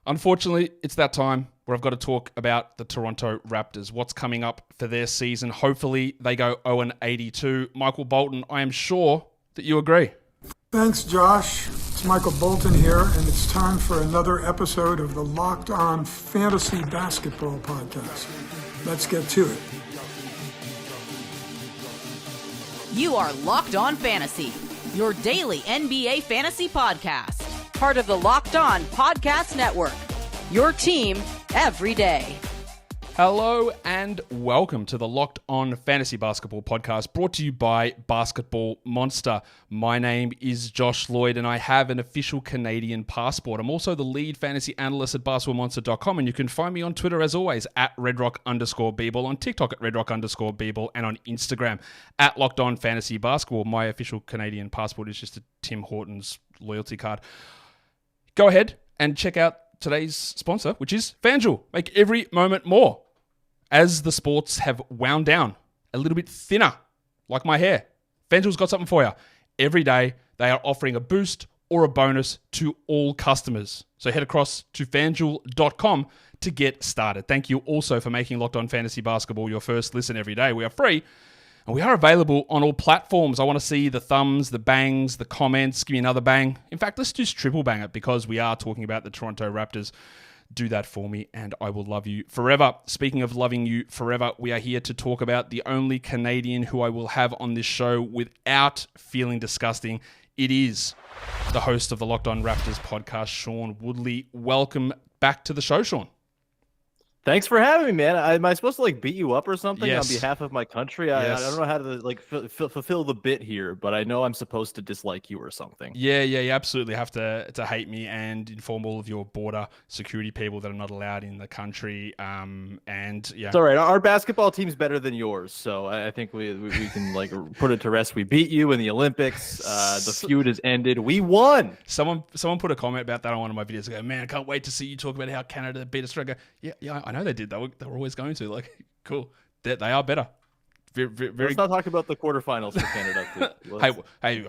Unfortunately, it's that time where I've got to talk about the Toronto Raptors. What's coming up for their season? Hopefully, they go 0-82. Michael Bolton, I am sure that you agree. Thanks, Josh. It's Michael Bolton here, and it's time for another episode of the Locked On Fantasy Basketball Podcast. Let's get to it. You are Locked On Fantasy, your daily NBA fantasy podcast. Part of the Locked On Podcast Network, your team every day. Hello and welcome to the Locked On Fantasy Basketball Podcast, brought to you by Basketball Monster. My name is Josh Lloyd, and I have an official Canadian passport. I'm also the lead fantasy analyst at basketballmonster.com, and you can find me on Twitter, as always, at redrock_bball, on TikTok at redrock_bball, and on Instagram at Locked On Fantasy Basketball. My official Canadian passport is just a Tim Hortons loyalty card. Go ahead and check out today's sponsor, which is FanDuel. Make every moment more. As the sports have wound down a little bit thinner, like my hair, FanDuel's got something for you. Every day, they are offering a boost or a bonus to all customers. So head across to FanDuel.com to get started. Thank you also for making Locked On Fantasy Basketball your first listen every day. We are free, and we are available on all platforms. I want to see the thumbs, the bangs, the comments. Give me another bang. In fact, let's just triple bang it because we are talking about the Toronto Raptors. Do that for me, and I will love you forever. Speaking of loving you forever, we are here to talk about the only Canadian who I will have on this show without feeling disgusting. It is the host of the Locked On Raptors podcast, Sean Woodley. Welcome back to the show, Sean. Thanks for having me, man. Am I supposed to beat you up or something on behalf of my country? Yes. I don't know how to fulfill the bit here, but I know I'm supposed to dislike you or something. Yeah, you absolutely have to hate me and inform all of your border security people that are not allowed in the country. And yeah, it's all right. Our basketball team's better than yours, so I think we can put it to rest. We beat you in the Olympics. The feud has ended. We won. Someone put a comment about that on one of my videos. Ago, man, I can't wait to see you talk about how Canada beat Australia. Yeah, I know they did. They were always going to. Cool. They are better. Very. Let's not talk about the quarterfinals for Canada. Hey,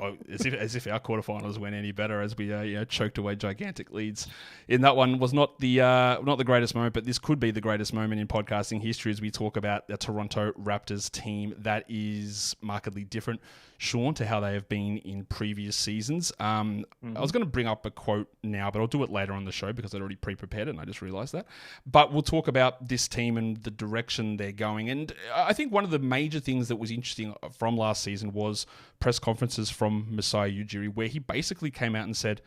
as if our quarterfinals went any better, as we choked away gigantic leads. In that one was not the greatest moment, but this could be the greatest moment in podcasting history as we talk about the Toronto Raptors team that is markedly different, Sean, to how they have been in previous seasons. I was going to bring up a quote now, but I'll do it later on the show because I'd already pre-prepared it and I just realized that. But we'll talk about this team and the direction they're going. And I think one of the major things that was interesting from last season was press conferences from Masai Ujiri, where he basically came out and said,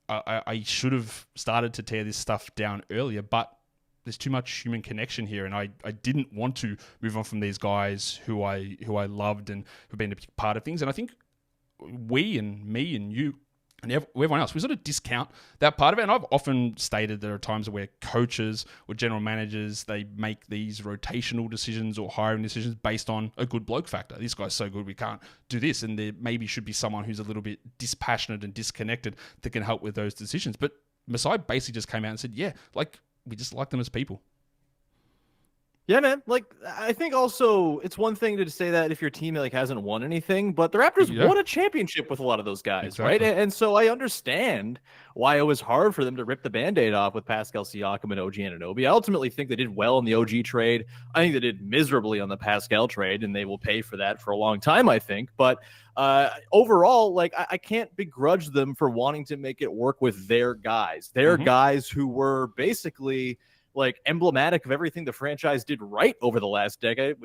I should have started to tear this stuff down earlier, but there's too much human connection here, and I didn't want to move on from these guys who I loved and who've been a big part of things. And I think we and me and you and everyone else, we sort of discount that part of it. And I've often stated there are times where coaches or general managers, they make these rotational decisions or hiring decisions based on a good bloke factor. This guy's so good, we can't do this. And there maybe should be someone who's a little bit dispassionate and disconnected that can help with those decisions. But Masai basically just came out and said, we just like them as people. Yeah, man. I think also it's one thing to say that if your team hasn't won anything, but the Raptors won a championship with a lot of those guys, exactly. Right? And so I understand why it was hard for them to rip the Band-Aid off with Pascal Siakam and OG Anunoby. I ultimately think they did well in the OG trade. I think they did miserably on the Pascal trade, and they will pay for that for a long time, I think. But overall, I can't begrudge them for wanting to make it work with their guys. Their guys who were basically emblematic of everything the franchise did right over the last decade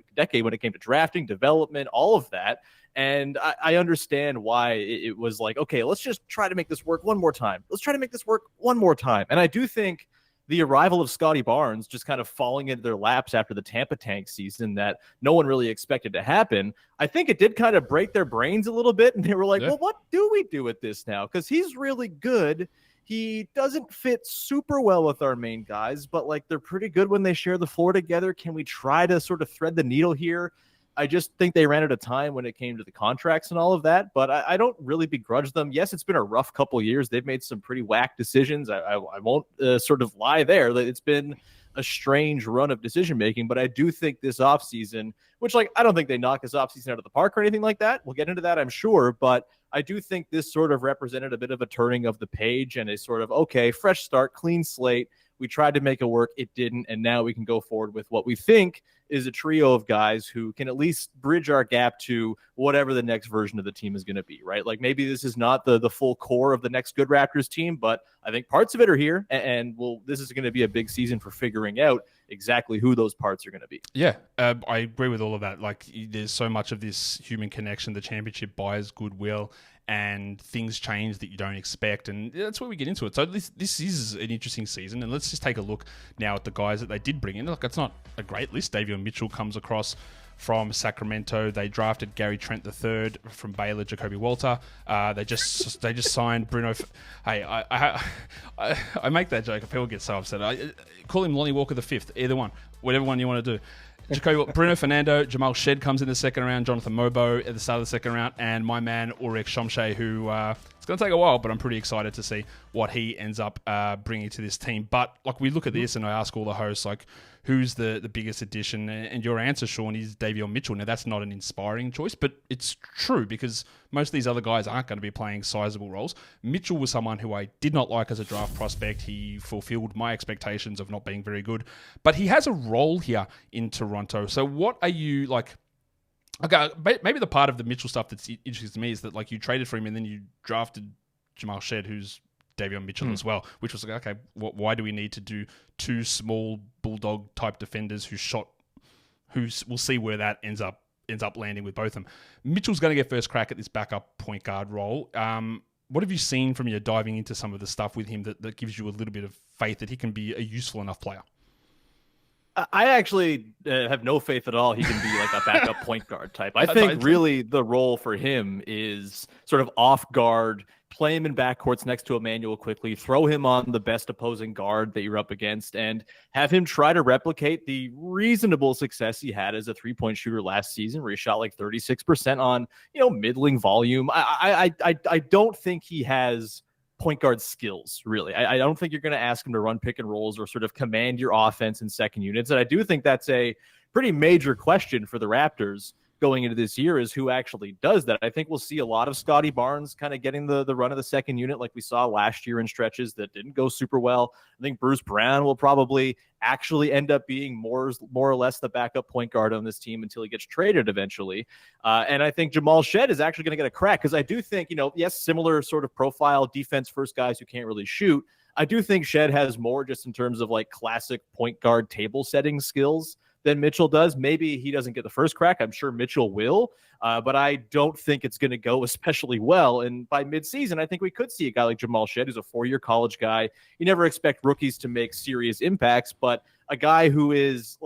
when it came to drafting, development, all of that. And I understand why it was okay, let's just try to make this work one more time. And I do think the arrival of Scottie Barnes just kind of falling into their laps after the Tampa Tank season that no one really expected to happen, I think it did kind of break their brains a little bit. And they were well, what do we do with this now? Because he's really good. He doesn't fit super well with our main guys, but they're pretty good when they share the floor together. Can we try to sort of thread the needle here? I just think they ran out of time when it came to the contracts and all of that, but I don't really begrudge them. Yes, it's been a rough couple years. They've made some pretty whack decisions. I won't sort of lie there. It's been a strange run of decision-making, but I do think this offseason, which I don't think they knocked this offseason out of the park or anything like that. We'll get into that, I'm sure, but I do think this sort of represented a bit of a turning of the page and a sort of, okay, fresh start, clean slate. We tried to make it work. It didn't. And now we can go forward with what we think is a trio of guys who can at least bridge our gap to whatever the next version of the team is going to be, right? Maybe this is not the full core of the next good Raptors team, but I think parts of it are here. And this is going to be a big season for figuring out exactly who those parts are going to be. Yeah, I agree with all of that. There's so much of this human connection. The championship buys goodwill, and things change that you don't expect, and that's where we get into it. So this is an interesting season, and let's just take a look now at the guys that they did bring in. Look, it's not a great list. Davion Mitchell comes across from Sacramento. They drafted Gary Trent III from Baylor, Jacoby Walter. They just signed Bruno. I make that joke. People get so upset. I call him Lonnie Walker V. Either one, whatever one you want to do. Bruno Fernando, Jamal Shed comes in the second round, Jonathan Mobo at the start of the second round, and my man Ulrich Shomshay, who it's going to take a while, but I'm pretty excited to see what he ends up bringing to this team. But we look at this, and I ask all the hosts, who's the biggest addition? And your answer, Sean, is Davion Mitchell. Now, that's not an inspiring choice, but it's true because most of these other guys aren't going to be playing sizable roles. Mitchell was someone who I did not like as a draft prospect. He fulfilled my expectations of not being very good, but he has a role here in Toronto. So what are you like? Okay, maybe the part of the Mitchell stuff that's interesting to me is that you traded for him and then you drafted Jamal Shed, who's Davion Mitchell as well, which was okay, why do we need to do two small bulldog type defenders we'll see where that ends up landing with both of them. Mitchell's going to get first crack at this backup point guard role. What have you seen from you diving into some of the stuff with him that gives you a little bit of faith that he can be a useful enough player? I actually have no faith at all he can be a backup point guard type. I think really the role for him is sort of off guard, play him in backcourts next to Immanuel Quickley, throw him on the best opposing guard that you're up against, and have him try to replicate the reasonable success he had as a three-point shooter last season, where he shot 36% on, middling volume. I don't think he has point guard skills, really. I don't think you're going to ask him to run pick and rolls or sort of command your offense in second units. And I do think that's a pretty major question for the Raptors going into this year, is who actually does that. I think we'll see a lot of Scottie Barnes kind of getting the run of the second unit like we saw last year in stretches that didn't go super well. I think Bruce Brown will probably actually end up being more or less the backup point guard on this team until he gets traded eventually. And I think Jamal Shed is actually going to get a crack because I do think, yes, similar sort of profile, defense first guys who can't really shoot. I do think Shed has more just in terms of classic point guard table setting skills than Mitchell does. Maybe he doesn't get the first crack. I'm sure Mitchell will, but I don't think it's going to go especially well. And by midseason, I think we could see a guy like Jamal Shed, who's a 4-year college guy. You never expect rookies to make serious impacts, but a guy who is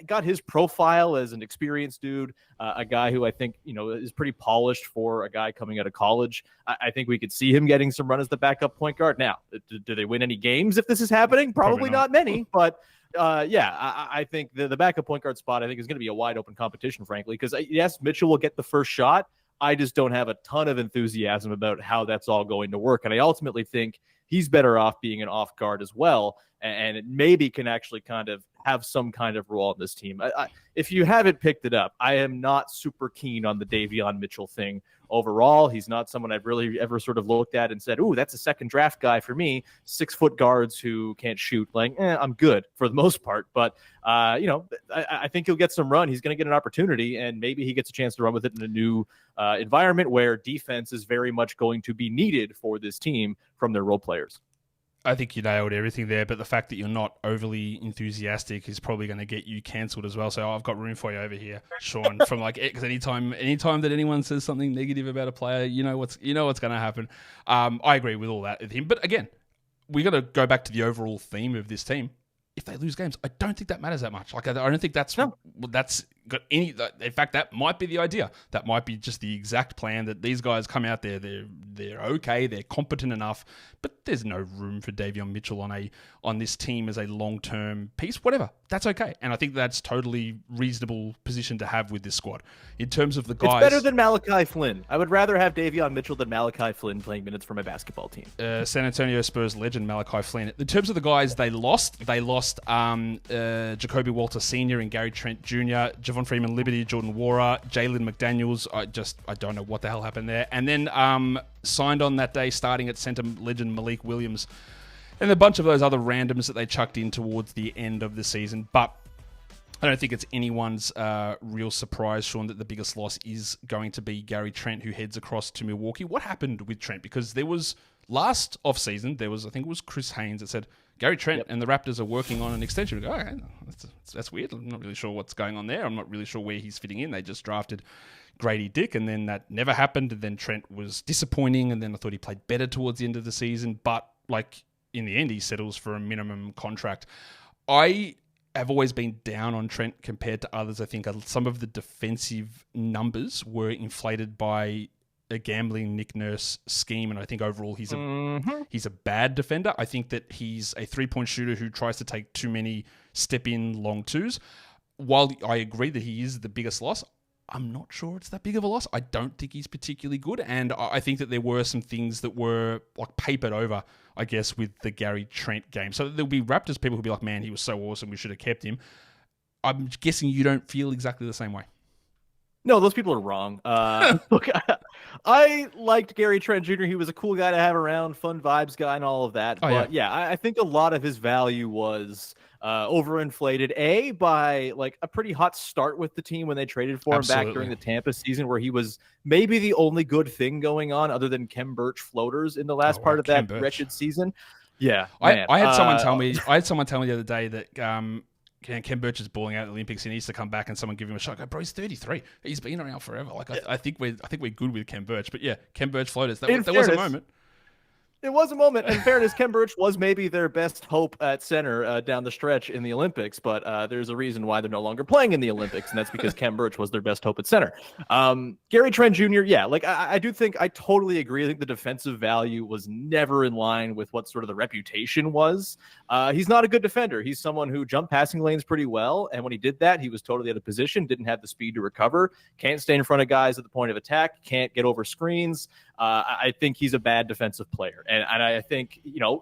got his profile as an experienced dude, a guy who I think, is pretty polished for a guy coming out of college. I think we could see him getting some run as the backup point guard. Now, do they win any games if this is happening? Probably not many, but I think the backup point guard spot, I think, is going to be a wide open competition, frankly, because yes, Mitchell will get the first shot. I just don't have a ton of enthusiasm about how that's all going to work. And I ultimately think he's better off being an off guard as well. And it maybe can actually kind of have some kind of role on this team. If you haven't picked it up, I am not super keen on the Davion Mitchell thing overall. He's not someone I've really ever sort of looked at and said, ooh, that's a second draft guy for me. 6-foot guards who can't shoot. I'm good for the most part. But, I think he'll get some run. He's going to get an opportunity, and maybe he gets a chance to run with it in a new environment where defense is very much going to be needed for this team from their role players. I think you nailed everything there, but the fact that you're not overly enthusiastic is probably going to get you cancelled as well. So I've got room for you over here, Sean. From because anytime that anyone says something negative about a player, you know what's going to happen. I agree with all that with him, but again, we got to go back to the overall theme of this team. If they lose games, I don't think that matters that much. I don't think that's got any. In fact, that might be the idea. That might be just the exact plan that these guys come out there. They're okay. They're competent enough, but there's no room for Davion Mitchell on this team as a long-term piece. Whatever, that's okay, and I think that's totally reasonable position to have with this squad. In terms of the guys, it's better than Malachi Flynn. I would rather have Davion Mitchell than Malachi Flynn playing minutes for my basketball team. San Antonio Spurs legend Malachi Flynn. In terms of the guys they lost Jacoby Walter Sr. and Gary Trent Jr., Javon Freeman Liberty, Jordan Wara, Jalen McDaniels. I don't know what the hell happened there. And then signed on that day, starting at center, legend Malik Williams. And a bunch of those other randoms that they chucked in towards the end of the season. But I don't think it's anyone's real surprise, Sean, that the biggest loss is going to be Gary Trent, who heads across to Milwaukee. What happened with Trent? Because there was, last offseason, I think it was Chris Haynes that said, Gary Trent and the Raptors are working on an extension. We go, okay, that's weird. I'm not really sure what's going on there. I'm not really sure where he's fitting in. They just drafted Grady Dick, and then that never happened. And then Trent was disappointing, and then I thought he played better towards the end of the season. But in the end, he settles for a minimum contract. I have always been down on Trent compared to others. I think some of the defensive numbers were inflated by a gambling Nick Nurse scheme, and I think overall he's a bad defender. I think that he's a three-point shooter who tries to take too many step-in long twos. While I agree that he is the biggest loss, I'm not sure it's that big of a loss. I don't think he's particularly good, and I think that there were some things that were papered over, I guess, with the Gary Trent game. So there'll be Raptors people who'll be like, man, he was so awesome, we should have kept him. I'm guessing you don't feel exactly the same way. No, those people are wrong. Look, I liked Gary Trent Jr. He was a cool guy to have around, fun vibes guy and all of that. I think a lot of his value was overinflated, by a pretty hot start with the team when they traded for him back during the Tampa season, where he was maybe the only good thing going on other than Kem Birch floaters in the last part of that wretched season. Yeah, I had someone tell me the other day that Kem Birch is balling out at the Olympics. He needs to come back and someone give him a shot. Bro, he's 33. He's been around forever. I think we're good with Kem Birch. But yeah, Kem Birch floaters. There was a moment. It was a moment. In fairness, Kem Birch was maybe their best hope at center down the stretch in the Olympics, but there's a reason why they're no longer playing in the Olympics, and that's because Kem Birch was their best hope at center. Gary Trent Jr., I do think I totally agree. I think the defensive value was never in line with what sort of the reputation was. He's not a good defender. He's someone who jumped passing lanes pretty well, and when he did that, he was totally out of position, didn't have the speed to recover, can't stay in front of guys at the point of attack, can't get over screens. I think he's a bad defensive player. And I think,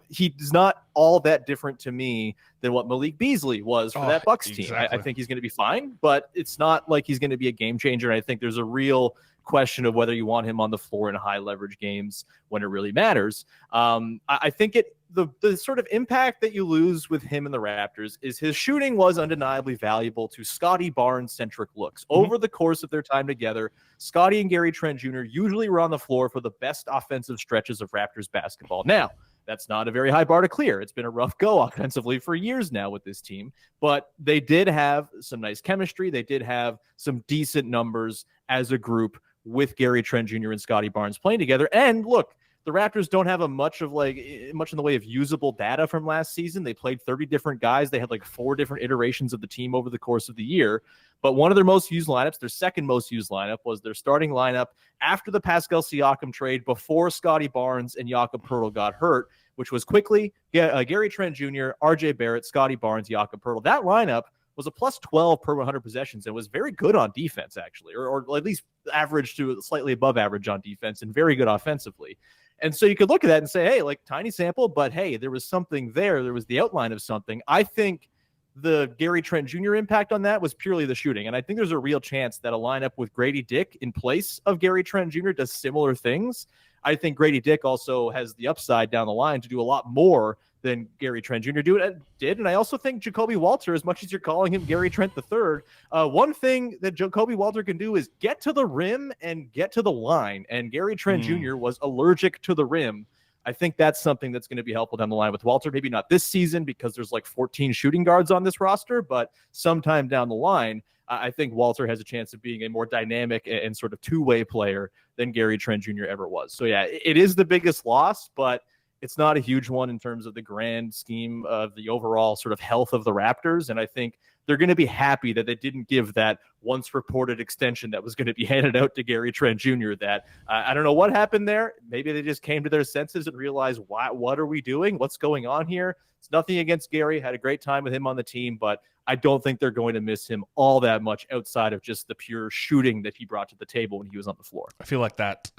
he's not all that different to me than what Malik Beasley was for that Bucks team. I think he's going to be fine, but it's not like he's going to be a game changer. And I think there's a real question of whether you want him on the floor in high leverage games when it really matters. I think the sort of impact that you lose with him and the Raptors is his shooting was undeniably valuable to Scottie Barnes centric looks. Over the course of their time together, Scottie and Gary Trent Jr. usually were on the floor for the best offensive stretches of Raptors basketball. Now, that's not a very high bar to clear. It's been a rough go offensively for years now with this team, but they did have some nice chemistry. They did have some decent numbers as a group with Gary Trent Jr. and Scottie Barnes playing together. And look, the Raptors don't have much in the way of usable data from last season. They played 30 different guys. They had 4 different iterations of the team over the course of the year. But one of their most used lineups, their second most used lineup, was their starting lineup after the Pascal Siakam trade, before Scottie Barnes and Jakob Poeltl got hurt, which was Quickley, Gary Trent Jr., RJ Barrett, Scottie Barnes, Jakob Poeltl. That lineup was a plus 12 per 100 possessions and was very good on defense, actually, or at least average to slightly above average on defense and very good offensively. And so you could look at that and say, hey, tiny sample, but hey, there was something there. There was the outline of something. I think the Gary Trent Jr. impact on that was purely the shooting. And I think there's a real chance that a lineup with Grady Dick in place of Gary Trent Jr. does similar things. I think Grady Dick also has the upside down the line to do a lot more than Gary Trent Jr. did. And I also think Jacoby Walter, as much as you're calling him Gary Trent III, one thing that Jacoby Walter can do is get to the rim and get to the line. And Gary Trent Jr. was allergic to the rim. I think that's something that's going to be helpful down the line with Walter. Maybe not this season because there's 14 shooting guards on this roster, but sometime down the line, I think Walter has a chance of being a more dynamic and sort of two-way player than Gary Trent Jr. ever was. So yeah, it is the biggest loss, but It's not a huge one in terms of the grand scheme of the overall sort of health of the Raptors. And I think they're going to be happy that they didn't give that once reported extension that was going to be handed out to Gary Trent Jr. That I don't know what happened there. Maybe they just came to their senses and realized, what are we doing? What's going on here? It's nothing against Gary. Had a great time with him on the team, but I don't think they're going to miss him all that much outside of just the pure shooting that he brought to the table when he was on the floor. I feel like that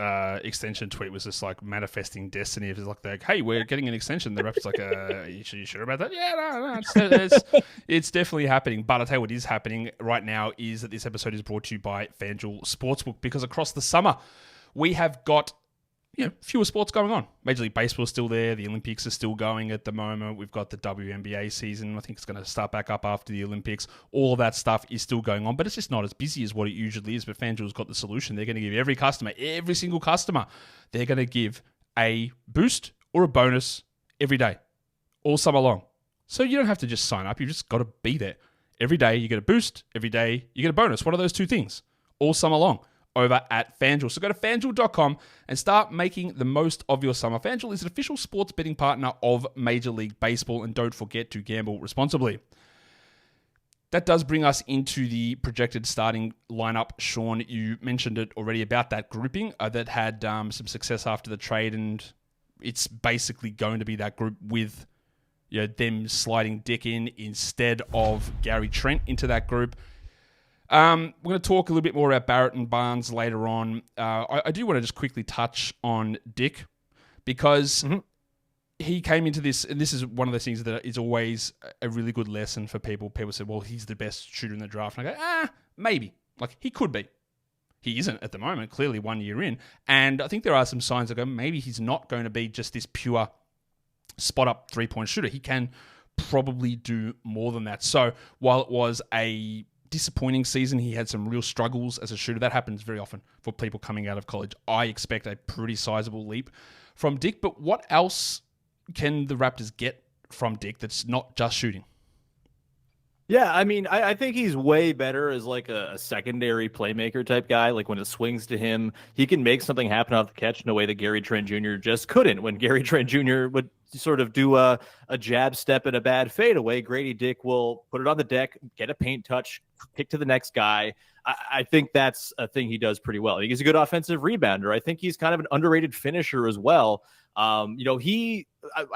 extension tweet was just like manifesting destiny. It was like, hey, we're getting an extension. The Raptors like, are you sure about that? Yeah, no, it's definitely happening. But I'll tell you what is happening right now is that this episode is brought to you by FanDuel Sportsbook, because across the summer we have got fewer sports going on. Major League Baseball is still there. The Olympics are still going at the moment. We've got the WNBA season. I think it's going to start back up after the Olympics. All of that stuff is still going on, but it's just not as busy as what it usually is. But FanDuel's got the solution. They're going to give every single customer, they're going to give a boost or a bonus every day, all summer long. So you don't have to just sign up. You've just got to be there. Every day you get a boost. Every day you get a bonus. What are those two things? All summer long over at FanDuel. So go to FanDuel.com and start making the most of your summer. FanDuel is an official sports betting partner of Major League Baseball, and don't forget to gamble responsibly. That does bring us into the projected starting lineup. Sean, you mentioned it already about that grouping that had some success after the trade, and it's basically going to be that group with them sliding Dick in instead of Gary Trent into that group. We're going to talk a little bit more about Barrett and Barnes later on. I do want to just quickly touch on Dick, because he came into this, and this is one of those things that is always a really good lesson for people. People say, well, he's the best shooter in the draft. And I go, maybe. Like, he could be. He isn't at the moment, clearly 1 year in. And I think there are some signs that go, maybe he's not going to be just this pure spot-up three-point shooter. He can probably do more than that. So while it was a disappointing season, he had some real struggles as a shooter. That happens very often for people coming out of college. I expect a pretty sizable leap from Dick, but what else can the Raptors get from Dick that's not just shooting? Yeah, I mean, I think he's way better as like a secondary playmaker type guy. Like when it swings to him, he can make something happen off the catch in a way that Gary Trent Jr. just couldn't. When Gary Trent Jr. would sort of do a jab step and a bad fadeaway, Grady Dick will put it on the deck, get a paint touch, kick to the next guy. I think that's a thing he does pretty well. He's a good offensive rebounder. I think he's kind of an underrated finisher as well. I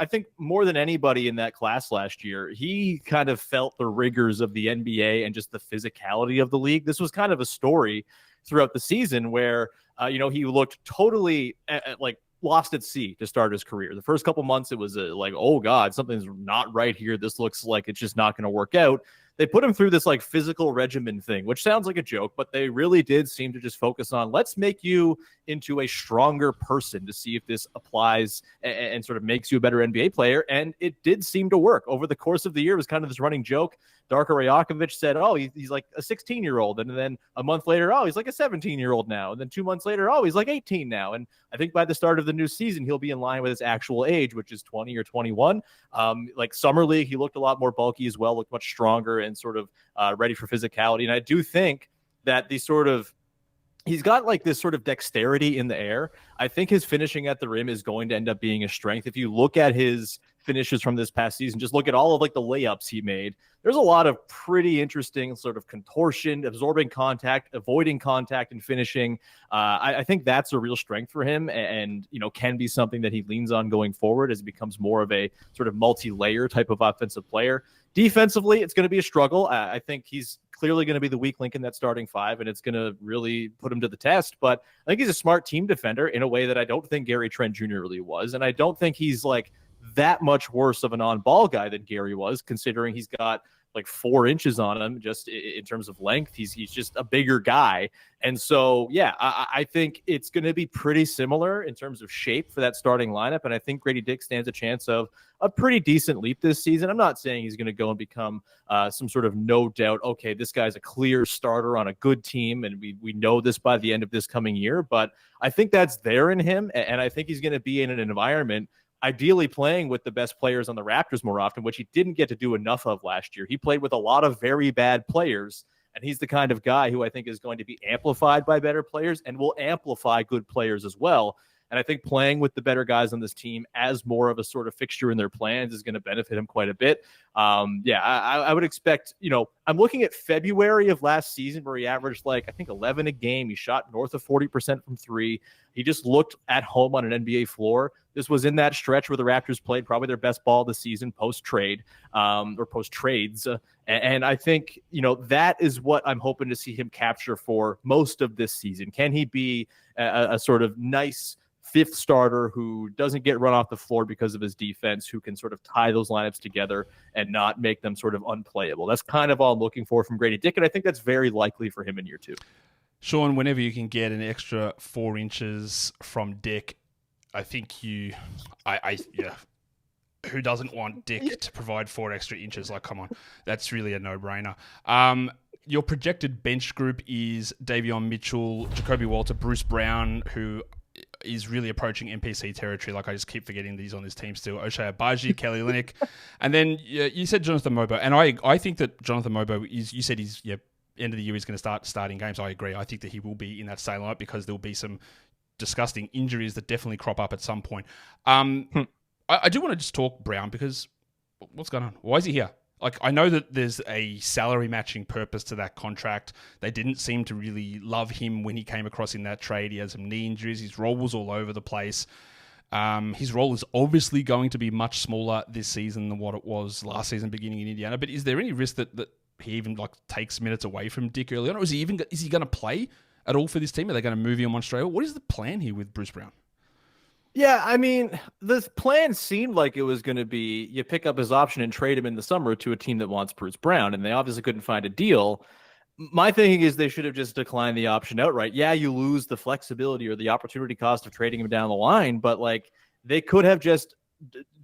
think more than anybody in that class last year, he kind of felt the rigors of the NBA and just the physicality of the league. This was kind of a story throughout the season where, he looked totally like lost at sea to start his career. The first couple months, it was like, oh God, something's not right here. This looks like it's just not going to work out. They put him through this like physical regimen thing, which sounds like a joke, but they really did seem to just focus on, let's make you into a stronger person to see if this applies and sort of makes you a better NBA player. And it did seem to work over the course of the year. It was kind of this running joke. Darko Rajakovic said, oh, he's like a 16-year-old. And then a month later, oh, he's like a 17-year-old now. And then 2 months later, oh, he's like 18 now. And I think by the start of the new season, he'll be in line with his actual age, which is 20 or 21. Like Summer League, he looked a lot more bulky as well, looked much stronger and sort of ready for physicality. And I do think that he's got like this sort of dexterity in the air. I think his finishing at the rim is going to end up being a strength. If you look at his finishes from this past season, just look at all of like the layups he made. There's a lot of pretty interesting sort of contortion, absorbing contact, avoiding contact, and finishing. I think that's a real strength for him, and can be something that he leans on going forward as he becomes more of a sort of multi-layer type of offensive player. Defensively, it's going to be a struggle. I think he's clearly going to be the weak link in that starting five, and it's going to really put him to the test. But I think he's a smart team defender in a way that I don't think Gary Trent Jr. really was, and I don't think he's like that much worse of an on-ball guy than Gary was, considering he's got like 4 inches on him just in terms of length. He's just a bigger guy. And so, yeah, I think it's going to be pretty similar in terms of shape for that starting lineup. And I think Grady Dick stands a chance of a pretty decent leap this season. I'm not saying he's going to go and become some sort of no doubt, okay, this guy's a clear starter on a good team, and we know this by the end of this coming year. But I think that's there in him, and I think he's going to be in an environment ideally playing with the best players on the Raptors more often, which he didn't get to do enough of last year. He played with a lot of very bad players, and he's the kind of guy who I think is going to be amplified by better players and will amplify good players as well. And I think playing with the better guys on this team as more of a sort of fixture in their plans is going to benefit him quite a bit. I would expect, I'm looking at February of last season where he averaged I think 11 a game. He shot north of 40% from three. He just looked at home on an NBA floor. This was in that stretch where the Raptors played probably their best ball of the season post-trade or post-trades. And I think, that is what I'm hoping to see him capture for most of this season. Can he be a sort of nice fifth starter who doesn't get run off the floor because of his defense, who can sort of tie those lineups together and not make them sort of unplayable? That's kind of all I'm looking for from Grady Dick, and I think that's very likely for him in year 2. Sean, whenever you can get an extra 4 inches from Dick, I think who doesn't want Dick to provide 4 extra inches? Come on, that's really a no-brainer. Your projected bench group is Davion Mitchell, Jacoby Walter, Bruce Brown, who is really approaching NPC territory. I just keep forgetting that he's on this team still. Ochai Agbaji, Kelly Olynyk. And then you said Jonathan Mobo. And I think that Jonathan Mobo you said he's, end of the year he's going to start starting games. I agree. I think that he will be in that same lineup because there'll be some disgusting injuries that definitely crop up at some point. I do want to just talk Brown because what's going on? Why is he here? I know that there's a salary matching purpose to that contract. They didn't seem to really love him when he came across in that trade. He had some knee injuries. His role was all over the place. His role is obviously going to be much smaller this season than what it was last season beginning in Indiana. But is there any risk that he even takes minutes away from Dick early on? Or is he going to play at all for this team? Are they going to move him on straight? What is the plan here with Bruce Brown? Yeah, I mean, the plan seemed like it was going to be you pick up his option and trade him in the summer to a team that wants Bruce Brown, and they obviously couldn't find a deal. My thinking is they should have just declined the option outright. Yeah, you lose the flexibility or the opportunity cost of trading him down the line, but they could have just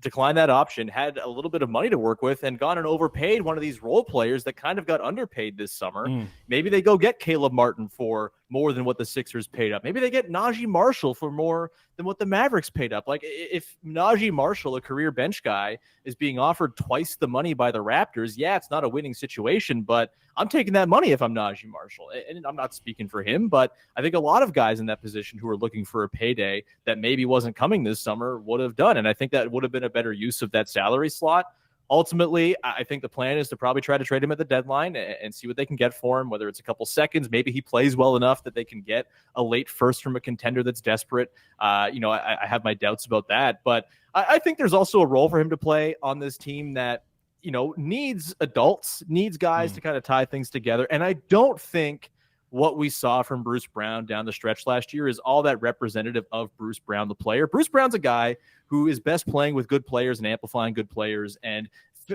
declined that option, had a little bit of money to work with, and gone and overpaid one of these role players that kind of got underpaid this summer. Maybe they go get Caleb Martin for more than what the Sixers paid up. Maybe they get Najee Marshall for more than what the Mavericks paid up. If Najee Marshall, a career bench guy, is being offered twice the money by the Raptors, yeah, it's not a winning situation, but I'm taking that money if I'm Najee Marshall. And I'm not speaking for him, but I think a lot of guys in that position who are looking for a payday that maybe wasn't coming this summer would have done. And I think that would have been a better use of that salary slot. Ultimately, I think the plan is to probably try to trade him at the deadline and see what they can get for him, whether it's a couple seconds. Maybe he plays well enough that they can get a late first from a contender that's desperate. I have my doubts about that. But I think there's also a role for him to play on this team that, needs adults, needs guys to kind of tie things together. And I don't think what we saw from Bruce Brown down the stretch last year is all that representative of Bruce Brown, the player. Bruce Brown's a guy who is best playing with good players and amplifying good players and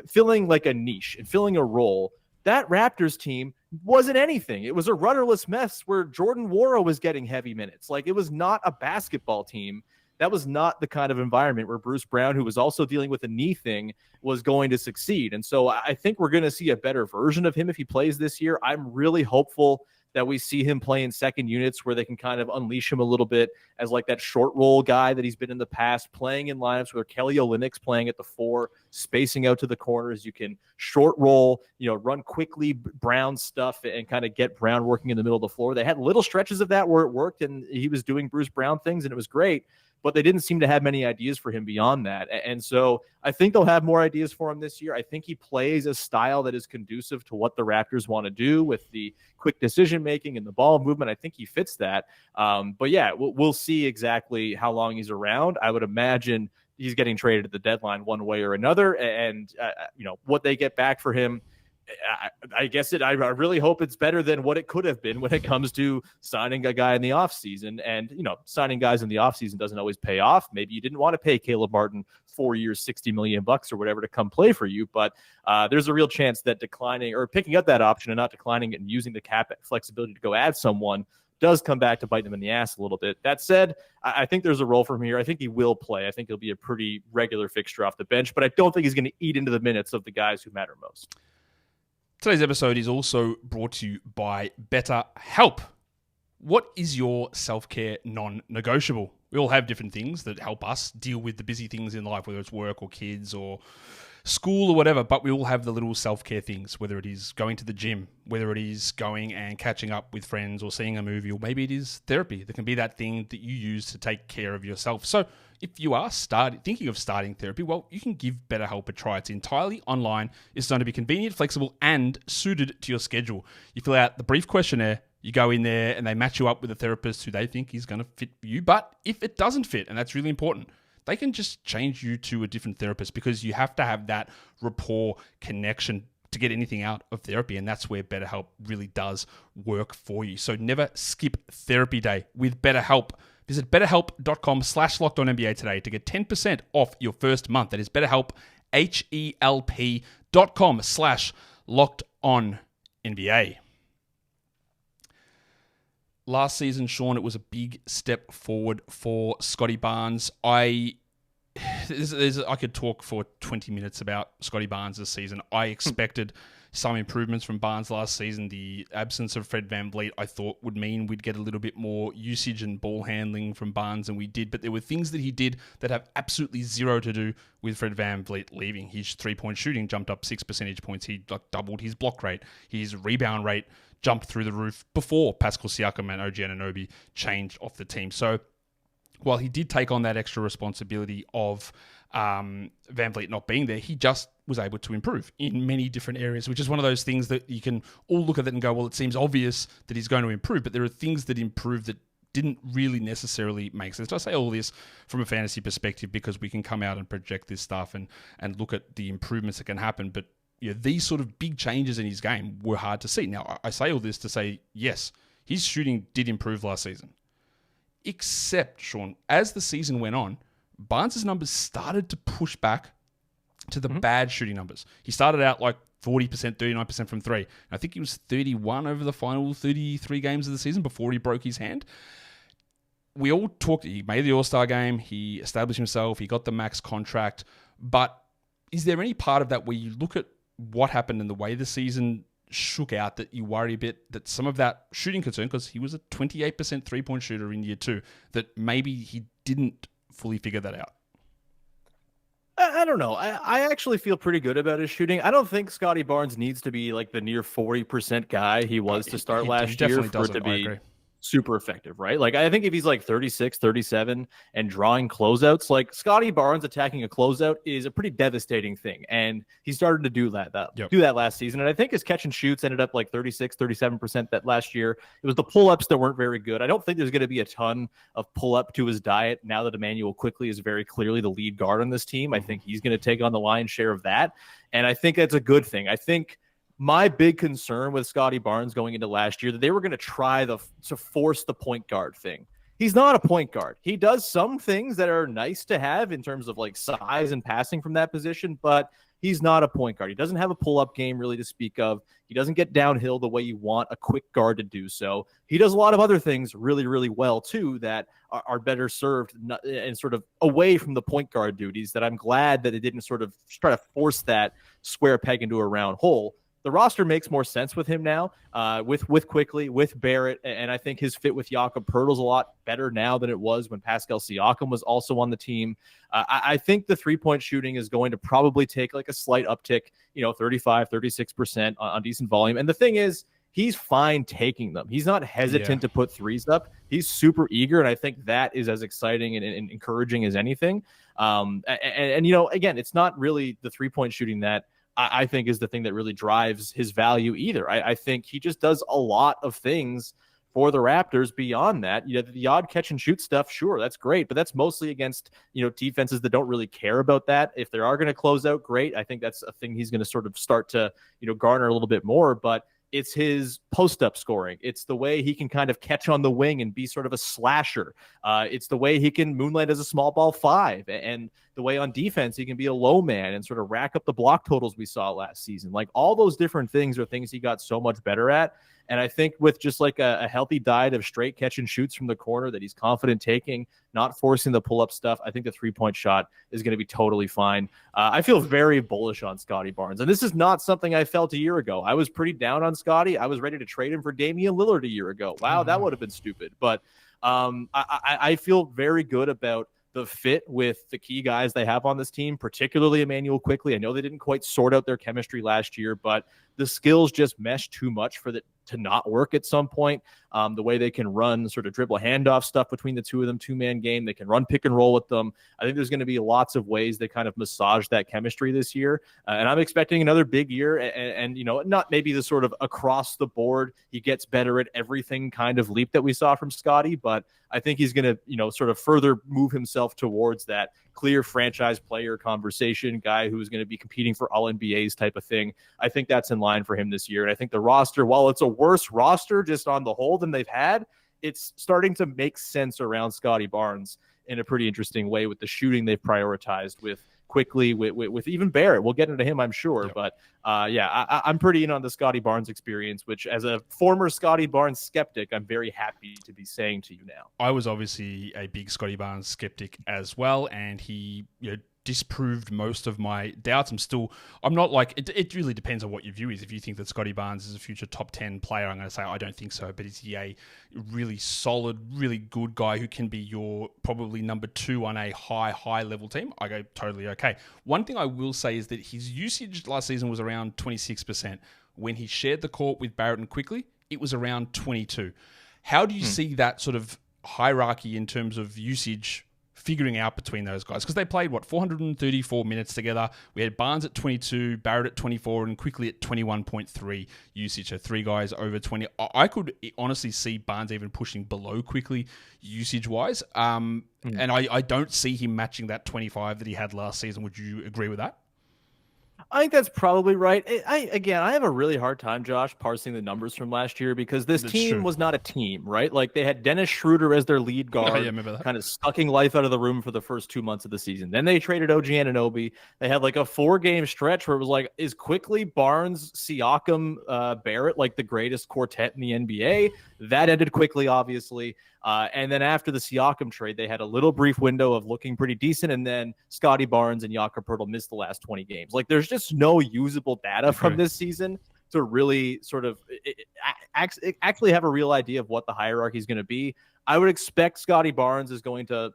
filling a niche and filling a role. That Raptors team wasn't anything. It was a rudderless mess where Jordan Nwora was getting heavy minutes. It was not a basketball team. That was not the kind of environment where Bruce Brown, who was also dealing with a knee thing, was going to succeed. And so I think we're going to see a better version of him if he plays this year. I'm really hopeful that we see him play in second units where they can kind of unleash him a little bit as that short roll guy that he's been in the past, playing in lineups where Kelly Olynyk's playing at the 4, spacing out to the corners. You can short roll, run quickly Brown stuff and kind of get Brown working in the middle of the floor. They had little stretches of that where it worked and he was doing Bruce Brown things and it was great, but they didn't seem to have many ideas for him beyond that. And so I think they'll have more ideas for him this year. I think he plays a style that is conducive to what the Raptors want to do with the quick decision-making and the ball movement. I think he fits that. But yeah, we'll see exactly how long he's around. I would imagine he's getting traded at the deadline one way or another. And, what they get back for him, I really hope it's better than what it could have been when it comes to signing a guy in the offseason. And, signing guys in the offseason doesn't always pay off. Maybe you didn't want to pay Caleb Martin 4 years, $60 million or whatever to come play for you. But there's a real chance that declining or picking up that option and not declining it and using the cap flexibility to go add someone does come back to bite them in the ass a little bit. That said, I think there's a role for him here. I think he will play. I think he'll be a pretty regular fixture off the bench, but I don't think he's going to eat into the minutes of the guys who matter most. Today's episode is also brought to you by BetterHelp. What is your self-care non-negotiable? We all have different things that help us deal with the busy things in life, whether it's work or kids or school or whatever, but we all have the little self-care things, whether it is going to the gym, whether it is going and catching up with friends or seeing a movie, or maybe it is therapy. There can be that thing that you use to take care of yourself. So if you are thinking of starting therapy, well, you can give BetterHelp a try. It's entirely online. It's designed to be convenient, flexible, and suited to your schedule. You fill out the brief questionnaire, you go in there, and they match you up with a therapist who they think is going to fit you. But if it doesn't fit, and that's really important, they can just change you to a different therapist, because you have to have that rapport connection to get anything out of therapy. And that's where BetterHelp really does work for you. So never skip therapy day with BetterHelp. Visit betterhelp.com/LockedOnNBA today to get 10% off your first month. That is BetterHelp, HELP.com/LockedOnNBA. Last season, Sean, it was a big step forward for Scottie Barnes. I could talk for 20 minutes about Scottie Barnes this season. I expected some improvements from Barnes last season. The absence of Fred VanVleet, I thought, would mean we'd get a little bit more usage and ball handling from Barnes, and we did. But there were things that he did that have absolutely zero to do with Fred VanVleet leaving. His three-point shooting jumped up 6 percentage points. He doubled his block rate. His rebound rate jumped through the roof before Pascal Siakam and OG Anunoby changed off the team. So while he did take on that extra responsibility of VanVleet not being there, he just was able to improve in many different areas, which is one of those things that you can all look at it and go, well, it seems obvious that he's going to improve, but there are things that improve that didn't really necessarily make sense. I say all this from a fantasy perspective because we can come out and project this stuff and look at the improvements that can happen, but these sort of big changes in his game were hard to see. Now, I say all this to say, yes, his shooting did improve last season. Except, Sean, as the season went on, Barnes' numbers started to push back to the bad shooting numbers. He started out like 40%, 39% from three. And I think he was 31 over the final 33 games of the season before he broke his hand. We all talked, he made the All-Star game, he established himself, he got the max contract. But is there any part of that where you look at what happened and the way the season shook out that you worry a bit that some of that shooting concern, because he was a 28% three-point shooter in year two, that maybe he didn't fully figure that out? I don't know. I actually feel pretty good about his shooting. I don't think Scottie Barnes needs to be like the near 40% guy he was to start last year for it to be super effective, right? Like, I think if he's like 36, 37 and drawing closeouts, like Scottie Barnes attacking a closeout is a pretty devastating thing. And he started to do that last season. And I think his catch and shoots ended up like 36, 37% that last year. It was the pull-ups that weren't very good. I don't think there's going to be a ton of pull-up to his diet now that Immanuel Quickley is very clearly the lead guard on this team. I think he's going to take on the lion's share of that. And I think that's a good thing. I think my big concern with Scottie Barnes going into last year, that they were going to try to force the point guard thing. He's not a point guard. He does some things that are nice to have in terms of like size and passing from that position, but he's not a point guard. He doesn't have a pull-up game really to speak of. He doesn't get downhill the way you want a quick guard to do so. He does a lot of other things really, really well too that are better served and sort of away from the point guard duties, that I'm glad that it didn't sort of try to force that square peg into a round hole. The roster makes more sense with him now, with Quickley, with Barrett, and I think his fit with Jakob Poeltl's a lot better now than it was when Pascal Siakam was also on the team. I think the three-point shooting is going to probably take like a slight uptick, 35, 36% on decent volume. And the thing is, he's fine taking them. He's not hesitant to put threes up. He's super eager, and I think that is as exciting and encouraging as anything. And again, it's not really the three-point shooting that I think is the thing that really drives his value either. I think he just does a lot of things for the Raptors beyond that. The odd catch and shoot stuff, sure, that's great, but that's mostly against, defenses that don't really care about that. If they are going to close out, great. I think that's a thing he's going to sort of start to, garner a little bit more, but it's his post-up scoring. It's the way he can kind of catch on the wing and be sort of a slasher. It's the way he can moonlight as a small ball five, and the way on defense he can be a low man and sort of rack up the block totals we saw last season. Like, all those different things are things he got so much better at. And I think with just like a healthy diet of straight catch and shoots from the corner that he's confident taking, not forcing the pull-up stuff, I think the three-point shot is going to be totally fine. I feel very bullish on Scottie Barnes. And this is not something I felt a year ago. I was pretty down on Scottie. I was ready to trade him for Damian Lillard a year ago. Wow, that would have been stupid. But I feel very good about the fit with the key guys they have on this team, particularly Immanuel Quickley. I know they didn't quite sort out their chemistry last year, but the skills just mesh too much for that to not work at some point. The way they can run sort of dribble handoff stuff between the two of them, two-man game, they can run pick and roll with them. I think there's going to be lots of ways they kind of massage that chemistry this year. And I'm expecting another big year and, not maybe the sort of across the board, he gets better at everything kind of leap that we saw from Scottie, but I think he's going to, sort of further move himself towards that clear franchise player conversation, guy who's going to be competing for all NBAs type of thing. I think that's in line for him this year. And I think the roster, while it's a worse roster just on the whole than they've had, it's starting to make sense around Scottie Barnes in a pretty interesting way with the shooting they've prioritized with Quickley, with even Barrett. We'll get into him, I'm sure. Yep. But I'm pretty in on the Scottie Barnes experience, which as a former Scottie Barnes skeptic, I'm very happy to be saying to you now. I was obviously a big Scottie Barnes skeptic as well, and he disproved most of my doubts. I'm not like, it really depends on what your view is. If you think that Scottie Barnes is a future top 10 player, I'm going to say I don't think so, but is he a really solid, really good guy who can be your probably number 2 on a high level team? I go totally okay. One thing I will say is that his usage last season was around 26%. When he shared the court with Barrett and Quickley, it was around 22. How do you see that sort of hierarchy in terms of usage figuring out between those guys? Because they played, 434 minutes together. We had Barnes at 22, Barrett at 24, and Quickley at 21.3 usage. So 3 guys over 20. I could honestly see Barnes even pushing below Quickley usage-wise. And I don't see him matching that 25 that he had last season. Would you agree with that? I think that's probably right. I have a really hard time, Josh, parsing the numbers from last year because this team was not a team, right? Like they had Dennis Schroeder as their lead guard, kind of sucking life out of the room for the first 2 months of the season. Then they traded OG Anunoby. They had like a 4-game stretch where it was like, is Quickley, Barnes, Siakam, Barrett like the greatest quartet in the NBA? That ended quickly, obviously. And then after the Siakam trade, they had a little brief window of looking pretty decent, and then Scottie Barnes and Jakob Poeltl missed the last 20 games. Like, there's just no usable data from this season to really sort of actually have a real idea of what the hierarchy is going to be. I would expect Scottie Barnes is going to,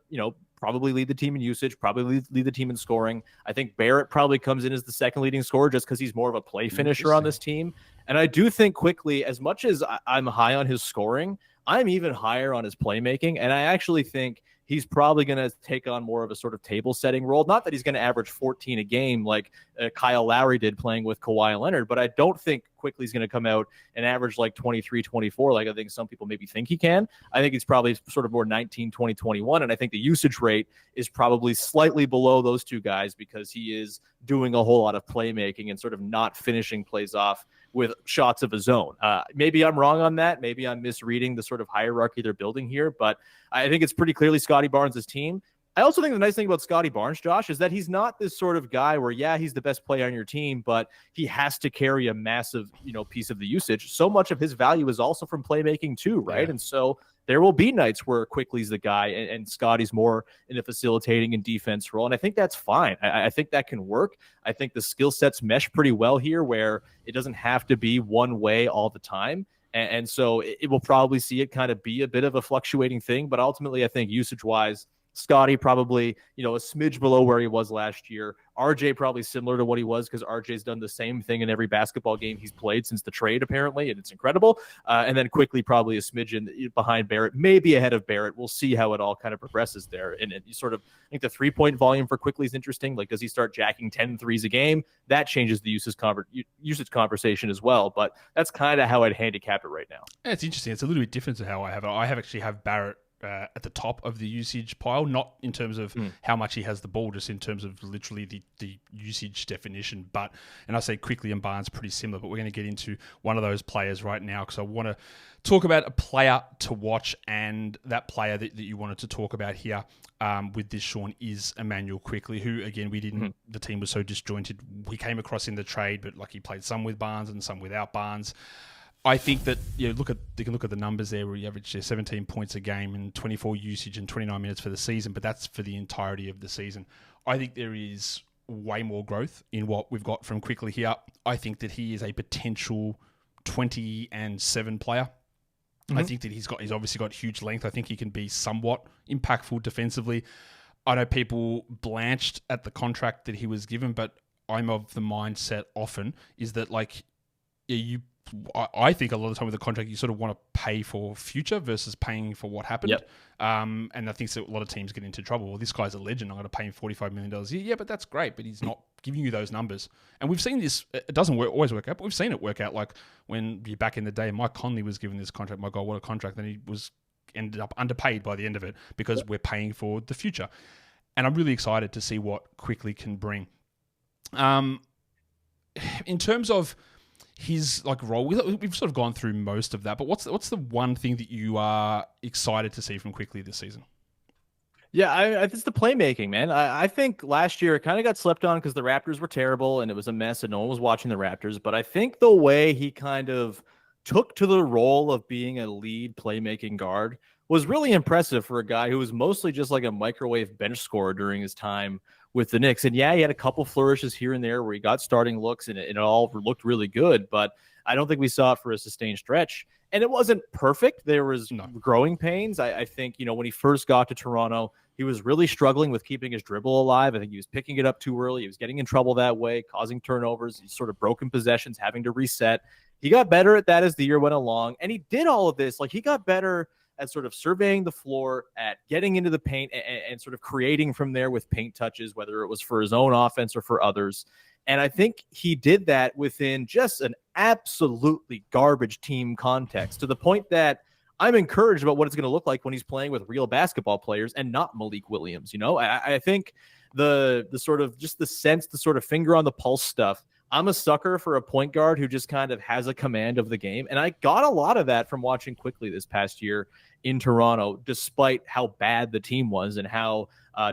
probably lead the team in usage, probably lead the team in scoring. I think Barrett probably comes in as the second leading scorer just because he's more of a play finisher on this team. And I do think Quickley, as much as I'm high on his scoring, I'm even higher on his playmaking, and I actually think he's probably going to take on more of a sort of table-setting role. Not that he's going to average 14 a game like Kyle Lowry did playing with Kawhi Leonard, but I don't think Quickley's going to come out and average like 23, 24 like I think some people maybe think he can. I think he's probably sort of more 19, 20, 21, and I think the usage rate is probably slightly below those two guys because he is doing a whole lot of playmaking and sort of not finishing plays off with shots of his own. Maybe I'm wrong on that. Maybe I'm misreading the sort of hierarchy they're building here, but I think it's pretty clearly Scottie Barnes' team. I also think the nice thing about Scottie Barnes, Josh, is that he's not this sort of guy where, he's the best player on your team, but he has to carry a massive, piece of the usage. So much of his value is also from playmaking too, right? Yeah. And so there will be nights where Quickley's the guy and Scottie's more in a facilitating and defense role. And I think that's fine. I think that can work. I think the skill sets mesh pretty well here where it doesn't have to be one way all the time. And so it will probably see it kind of be a bit of a fluctuating thing. But ultimately, I think usage-wise, Scottie probably, a smidge below where he was last year. RJ probably similar to what he was because RJ's done the same thing in every basketball game he's played since the trade, apparently, and it's incredible. And then Quickley probably a smidgen behind Barrett, maybe ahead of Barrett. We'll see how it all kind of progresses there. And you sort of I think the 3-point volume for Quickley is interesting. Like, does he start jacking 10 threes a game? That changes the usage conversation as well. But that's kind of how I'd handicap it right now. Yeah, it's interesting. It's a little bit different to how I have it. I actually have Barrett at the top of the usage pile, not in terms of how much he has the ball, just in terms of literally the usage definition. And I say Quickley and Barnes pretty similar, but we're going to get into one of those players right now because I want to talk about a player to watch, and that player that you wanted to talk about here with this, Sean, is Immanuel Quickley, who, again, we didn't, the team was so disjointed. We came across in the trade, but like he played some with Barnes and some without Barnes. I think that you can look at the numbers there where he averaged 17 points a game and 24 usage and 29 minutes for the season, but that's for the entirety of the season. I think there is way more growth in what we've got from Quickley here. I think that he is a potential 20-7 player I think that he's obviously got huge length. I think he can be somewhat impactful defensively. I know people blanched at the contract that he was given, but I'm of the mindset often is that I think a lot of the time with the contract, you sort of want to pay for future versus paying for what happened. Yep. And I think so a lot of teams get into trouble. Well, this guy's a legend. I'm going to pay him $45 million a year. Yeah, but that's great. But he's not giving you those numbers. And we've seen this. It doesn't always work out, but we've seen it work out. Like when you're back in the day, Mike Conley was given this contract. My God, what a contract. Then he ended up underpaid by the end of it because we're paying for the future. And I'm really excited to see what Quickley can bring. In terms of his role, we've sort of gone through most of that, but what's the one thing that you are excited to see from Quickley this season? Yeah, it's the playmaking, man. I think last year it kind of got slept on because the Raptors were terrible and it was a mess and no one was watching the Raptors. But I think the way he kind of took to the role of being a lead playmaking guard was really impressive for a guy who was mostly just like a microwave bench scorer during his time with the Knicks. And yeah, he had a couple flourishes here and there where he got starting looks and it all looked really good, but I don't think we saw it for a sustained stretch. And it wasn't perfect. There was growing pains. I think, when he first got to Toronto, he was really struggling with keeping his dribble alive. I think he was picking it up too early. He was getting in trouble that way, causing turnovers, sort of broken possessions, having to reset. He got better at that as the year went along. And he did all of this. He got better at sort of surveying the floor, at getting into the paint and sort of creating from there with paint touches, whether it was for his own offense or for others. And I think he did that within just an absolutely garbage team context, to the point that I'm encouraged about what it's going to look like when he's playing with real basketball players and not Malik Williams. I think the sort of just the sense, the sort of finger on the pulse stuff. I'm a sucker for a point guard who just kind of has a command of the game. And I got a lot of that from watching Quickley this past year in Toronto, despite how bad the team was and how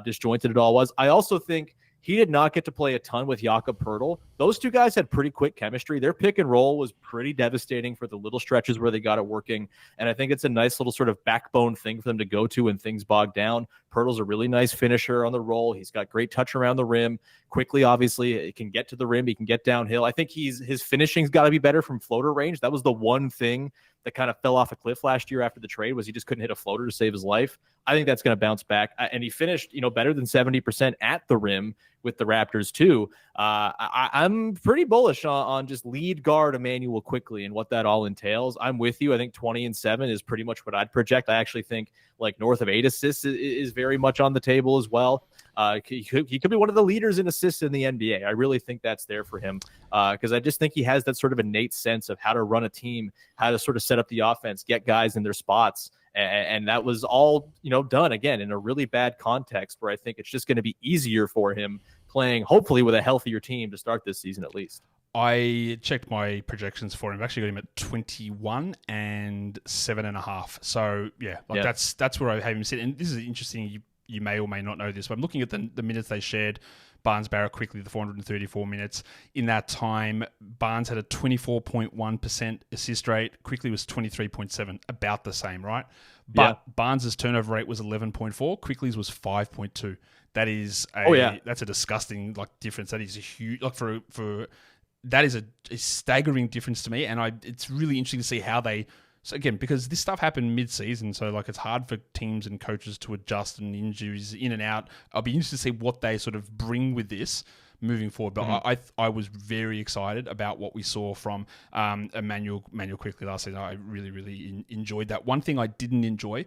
disjointed it all was. I also think he did not get to play a ton with Jakob Poeltl. Those two guys had pretty quick chemistry. Their pick and roll was pretty devastating for the little stretches where they got it working. And I think it's a nice little sort of backbone thing for them to go to when things bog down. Poeltl's a really nice finisher on the roll. He's got great touch around the rim. Quickley, obviously, he can get to the rim. He can get downhill. I think his finishing's got to be better from floater range. That was the one thing that kind of fell off a cliff last year after the trade, was he just couldn't hit a floater to save his life. I think that's going to bounce back. And he finished, better than 70% at the rim with the Raptors too. I'm pretty bullish on just lead guard Immanuel Quickley and what that all entails. I'm with you. I think 20-7 is pretty much what I'd project. I actually think north of 8 assists is very much on the table as well. He could be one of the leaders in assists in the NBA. I really think that's there for him because I just think he has that sort of innate sense of how to run a team, how to sort of set up the offense, get guys in their spots. And that was all, done again in a really bad context where I think it's just going to be easier for him playing, hopefully with a healthier team to start this season at least. I checked my projections for him. I've actually got him at 21 and 7.5. So that's where I have him sit. And this is interesting. You may or may not know this, but I'm looking at the minutes they shared. Barnes, Barrett, Quickley, the 434 minutes. In that time, Barnes had a 24.1% assist rate. Quickley was 23.7, about the same, right? But Barnes's turnover rate was 11.4. Quickley's was 5.2. That is that's a disgusting difference. That is a huge that is a staggering difference to me, and it's really interesting to see how they. So again, because this stuff happened mid-season, so it's hard for teams and coaches to adjust and injuries in and out. I'll be interested to see what they sort of bring with this moving forward. But I was very excited about what we saw from Immanuel Quickley last season. I really, really enjoyed that. One thing I didn't enjoy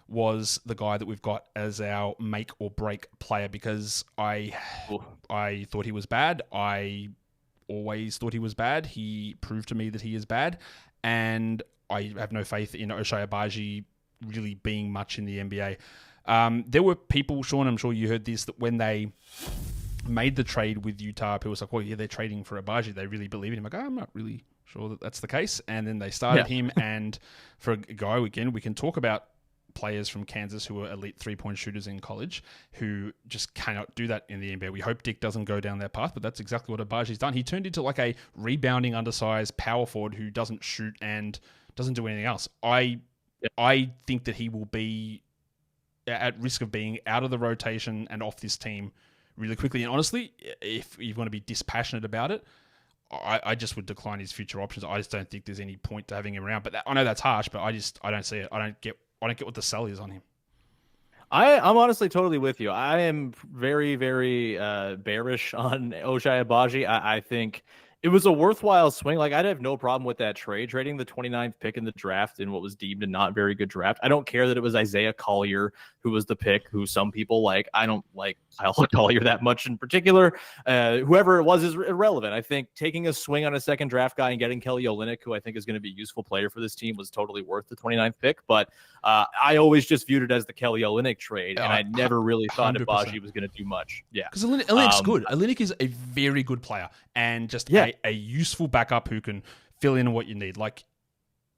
was the guy that we've got as our make or break player, because I thought he was bad. I always thought he was bad. He proved to me that he is bad, and I have no faith in Ochai Agbaji really being much in the NBA. There were people, Sean, I'm sure you heard this, that when they made the trade with Utah, people was like, well, yeah, they're trading for Agbaji. They really believe in him. I'm not really sure that that's the case. And then they started him. And for a guy, again, we can talk about players from Kansas who are elite three-point shooters in college who just cannot do that in the NBA. We hope Dick doesn't go down that path, but that's exactly what Agbaji's done. He turned into a rebounding, undersized power forward who doesn't shoot and doesn't do anything else. I think that he will be at risk of being out of the rotation and off this team really quickly. And honestly, if you want to be dispassionate about it, I just would decline his future options. I just don't think there's any point to having him around. But I know that's harsh, but I don't see it. I don't get what the sell is on him. I'm honestly totally with you. I am very, very bearish on Ochai Agbaji. I think it was a worthwhile swing. Like, I'd have no problem with that trade, trading the 29th pick in the draft in what was deemed a not very good draft. I don't care that it was Isaiah Collier who was the pick, who some people like. I don't like Kyle Collier that much in particular. Whoever it was is irrelevant. I think taking a swing on a second draft guy and getting Kelly Olynyk, who I think is going to be a useful player for this team, was totally worth the 29th pick. But I always just viewed it as the Kelly Olynyk trade, and I never really thought Agbaji was going to do much. Yeah, because Olynyk's good. Olynyk is a very good player and just a useful backup who can fill in what you need. Like,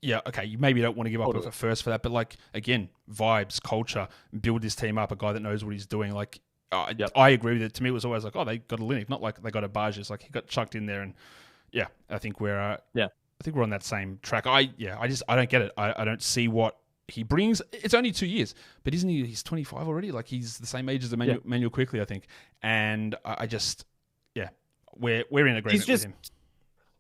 yeah, okay, you maybe don't want to give up a first for that, but like, again, vibes, culture, build this team up, a guy that knows what he's doing. Like, I agree with it. To me, it was always like, oh, they got Olynyk, not like they got Agbaji. It's like he got chucked in there, and yeah, I think we're I think we're on that same track. I don't get it. I don't see what he brings. It's only 2 years, but isn't he? He's 25 already. Like, he's the same age as Immanuel Quickley, I think. And I just, we're in agreement with him.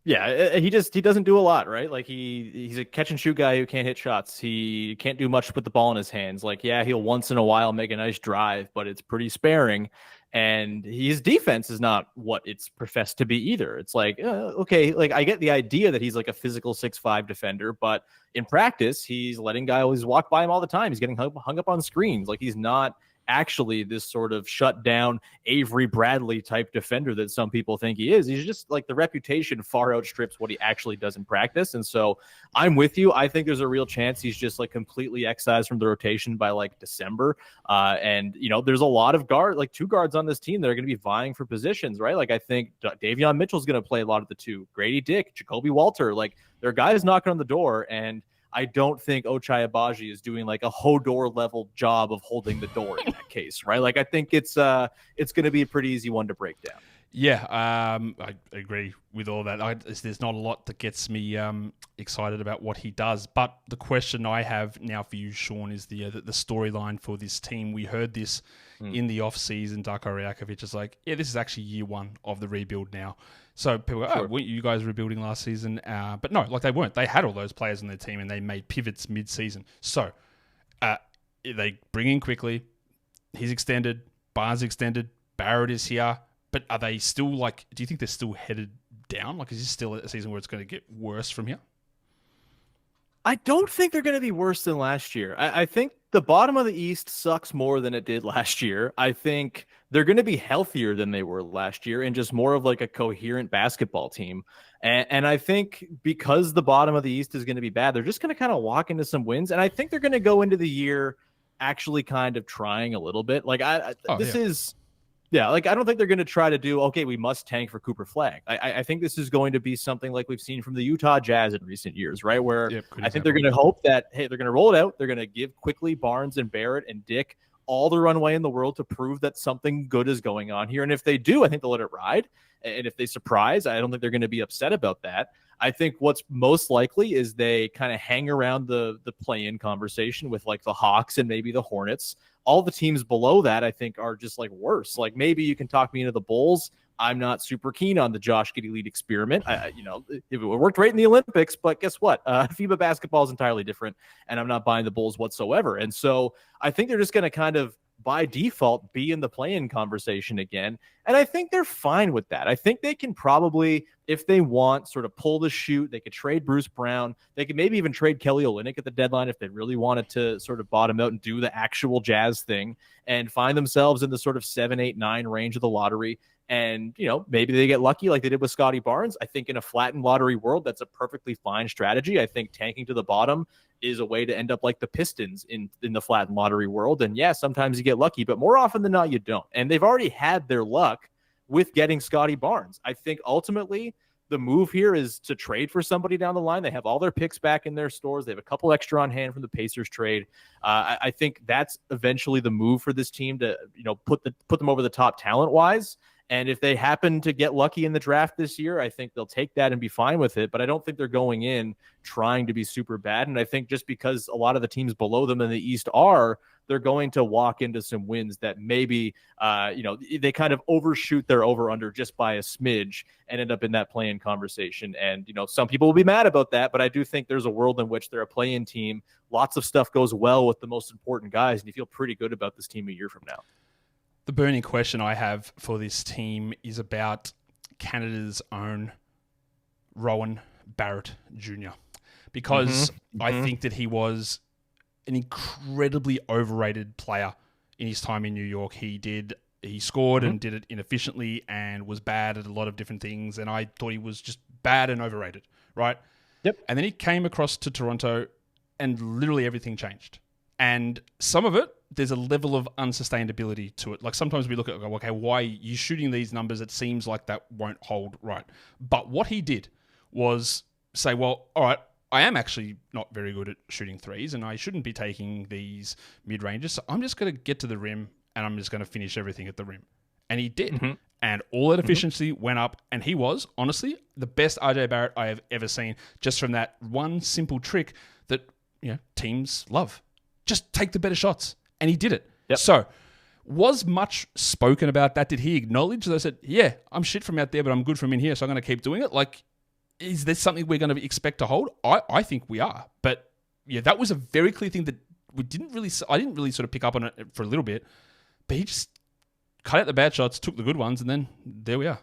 Yeah, he doesn't do a lot, right? Like, he's a catch and shoot guy who can't hit shots. He can't do much with the ball in his hands. Like, yeah, he'll once in a while make a nice drive, but it's pretty sparing. And his defense is not what it's professed to be either. It's like, okay, like, I get the idea that he's like a physical 6'5" defender, but in practice, he's letting guys walk by him all the time. He's getting hung up on screens. Like, he's not actually this sort of shut down Avery Bradley type defender that some people think he is. He's just like, the reputation far outstrips what he actually does in practice. And so I'm with you. I think there's a real chance he's just like completely excised from the rotation by like December. And there's a lot of two guards on this team that are going to be vying for positions, right? Like, I think Davion Mitchell's going to play a lot of the two. Grady Dick, Jacoby Walter, like, there are guys knocking on the door, and I don't think Ochai Agbaji is doing like a Hodor level job of holding the door in that case, right? Like, I think it's going to be a pretty easy one to break down. Yeah, I agree with all that. There's not a lot that gets me excited about what he does. But the question I have now for you, Sean, is the storyline for this team. We heard this in the offseason. Darko Rajakovic is like, this is actually year one of the rebuild now. So people go, weren't you guys rebuilding last season? But no, like, they weren't. They had all those players on their team, and they made pivots mid-season. So they bring in Quickley. He's extended. Barnes extended. Barrett is here. But are they still, like, do you think they're still headed down? Like, is this still a season where it's going to get worse from here? I don't think they're going to be worse than last year. I think the bottom of the East sucks more than it did last year. I think they're going to be healthier than they were last year and just more of like a coherent basketball team. And I think because the bottom of the East is going to be bad, they're just going to kind of walk into some wins. And I think they're going to go into the year actually kind of trying a little bit. Like, I don't think they're going to try to do, okay, we must tank for Cooper Flagg. I think this is going to be something like we've seen from the Utah Jazz in recent years, right? Where I think they're going to hope that, hey, they're going to roll it out. They're going to give Quickley, Barnes, and Barrett and Dick all the runway in the world to prove that something good is going on here. And if they do, I think they'll let it ride. And if they surprise, I don't think they're going to be upset about that. I think what's most likely is they kind of hang around the play-in conversation with like the Hawks and maybe the Hornets. All the teams below that, I think, are just like worse. Like, maybe you can talk me into the Bulls. I'm not super keen on the Josh Giddey lead experiment. It worked great in the Olympics, but guess what? FIBA basketball is entirely different, and I'm not buying the Bulls whatsoever. And so I think they're just going to kind of, by default, be in the play-in conversation again. And I think they're fine with that. I think they can probably, if they want, sort of pull the chute. They could trade Bruce Brown. They could maybe even trade Kelly Olynyk at the deadline if they really wanted to sort of bottom out and do the actual Jazz thing and find themselves in the sort of 7, 8, 9 range of the lottery. And, maybe they get lucky like they did with Scottie Barnes. I think in a flattened lottery world, that's a perfectly fine strategy. I think tanking to the bottom is a way to end up like the Pistons in the flattened lottery world. And yeah, sometimes you get lucky, but more often than not, you don't. And they've already had their luck with getting Scottie Barnes. I think ultimately the move here is to trade for somebody down the line. They have all their picks back in their stores. They have a couple extra on hand from the Pacers trade. I think that's eventually the move for this team to, put them over the top talent wise. And if they happen to get lucky in the draft this year, I think they'll take that and be fine with it. But I don't think they're going in trying to be super bad. And I think just because a lot of the teams below them in the East are, they're going to walk into some wins that maybe, they kind of overshoot their over-under just by a smidge and end up in that play-in conversation. And, some people will be mad about that, but I do think there's a world in which they're a play-in team. Lots of stuff goes well with the most important guys, and you feel pretty good about this team a year from now. The burning question I have for this team is about Canada's own Rowan Barrett Jr. Because I think that he was an incredibly overrated player in his time in New York. He scored and did it inefficiently and was bad at a lot of different things. And I thought he was just bad and overrated, right? Yep. And then he came across to Toronto and literally everything changed. And some of it, there's a level of unsustainability to it. Like sometimes we look at, okay, why are you shooting these numbers? It seems like that won't hold right. But what he did was say, well, all right, I am actually not very good at shooting threes and I shouldn't be taking these mid-ranges. So I'm just going to get to the rim and I'm just going to finish everything at the rim. And he did. And all that efficiency went up. And he was, honestly, the best RJ Barrett I have ever seen, just from that one simple trick that teams love. Just take the better shots. And he did it. Yep. So, was much spoken about that? Did he acknowledge that? I said, yeah, I'm shit from out there, but I'm good from in here, so I'm going to keep doing it. Like, is there something we're going to expect to hold? I think we are. But, yeah, that was a very clear thing that I didn't really sort of pick up on it for a little bit. But he just cut out the bad shots, took the good ones, and then there we are.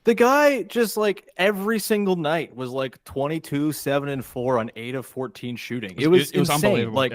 The guy just like every single night was like 22, 7 and 4 on 8 of 14 shooting. It was unbelievable. Like,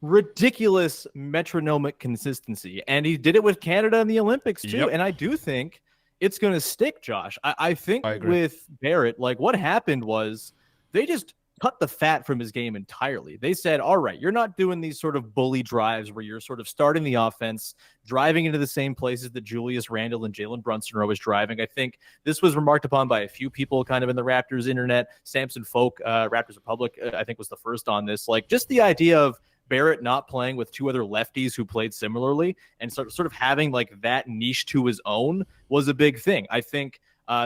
ridiculous metronomic consistency. And he did it with Canada in the Olympics too. Yep. And I do think it's going to stick, Josh. I think with Barrett, like what happened was they just cut the fat from his game entirely. They said, all right, you're not doing these sort of bully drives where you're sort of starting the offense, driving into the same places that Julius Randle and Jalen Brunson are always driving. I think this was remarked upon by a few people kind of in the Raptors internet. Samson Folk, Raptors Republic, I think was the first on this. Like just the idea of Barrett not playing with two other lefties who played similarly and sort of having like that niche to his own was a big thing. I think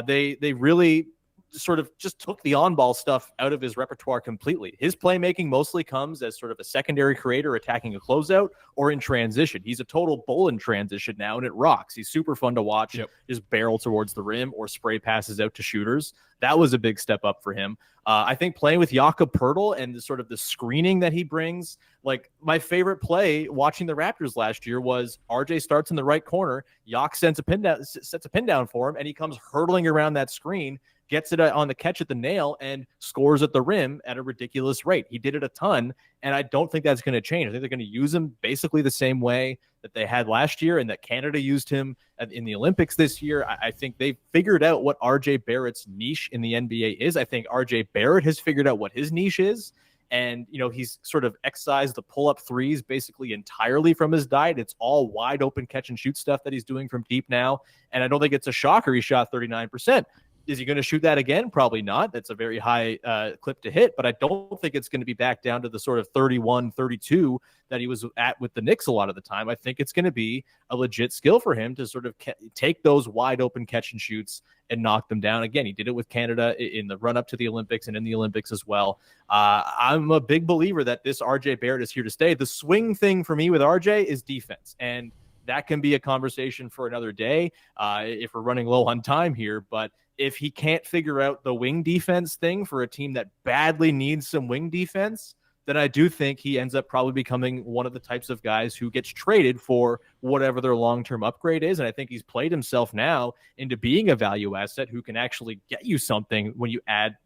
they really sort of just took the on-ball stuff out of his repertoire completely. His playmaking mostly comes as sort of a secondary creator attacking a closeout or in transition. He's a total bull in transition now, and it rocks. He's super fun to watch. Yep. Just barrel towards the rim or spray passes out to shooters. That was a big step up for him. I think playing with Jakob Poeltl and the sort of the screening that he brings, like my favorite play watching the Raptors last year was RJ starts in the right corner, Yak sets a pin down for him, and he comes hurtling around that screen, gets it on the catch at the nail, and scores at the rim at a ridiculous rate. He did it a ton, and I don't think that's going to change. I think they're going to use him basically the same way that they had last year and that Canada used him in the Olympics this year. I think they've figured out what RJ Barrett's niche in the NBA is. I think RJ Barrett has figured out what his niche is. And, he's sort of excised the pull-up threes basically entirely from his diet. It's all wide open catch and shoot stuff that he's doing from deep now. And I don't think it's a shocker he shot 39%. Is he going to shoot that again? Probably not. That's a very high clip to hit, but I don't think it's going to be back down to the sort of 31, 32 that he was at with the Knicks a lot of the time. I think it's going to be a legit skill for him to sort of take those wide open catch and shoots and knock them down. Again, he did it with Canada in the run up to the Olympics and in the Olympics as well. I'm a big believer that this RJ Barrett is here to stay. The swing thing for me with RJ is defense, and that can be a conversation for another day if we're running low on time here. But if he can't figure out the wing defense thing for a team that badly needs some wing defense, then I do think he ends up probably becoming one of the types of guys who gets traded for whatever their long-term upgrade is. And I think he's played himself now into being a value asset who can actually get you something when you add,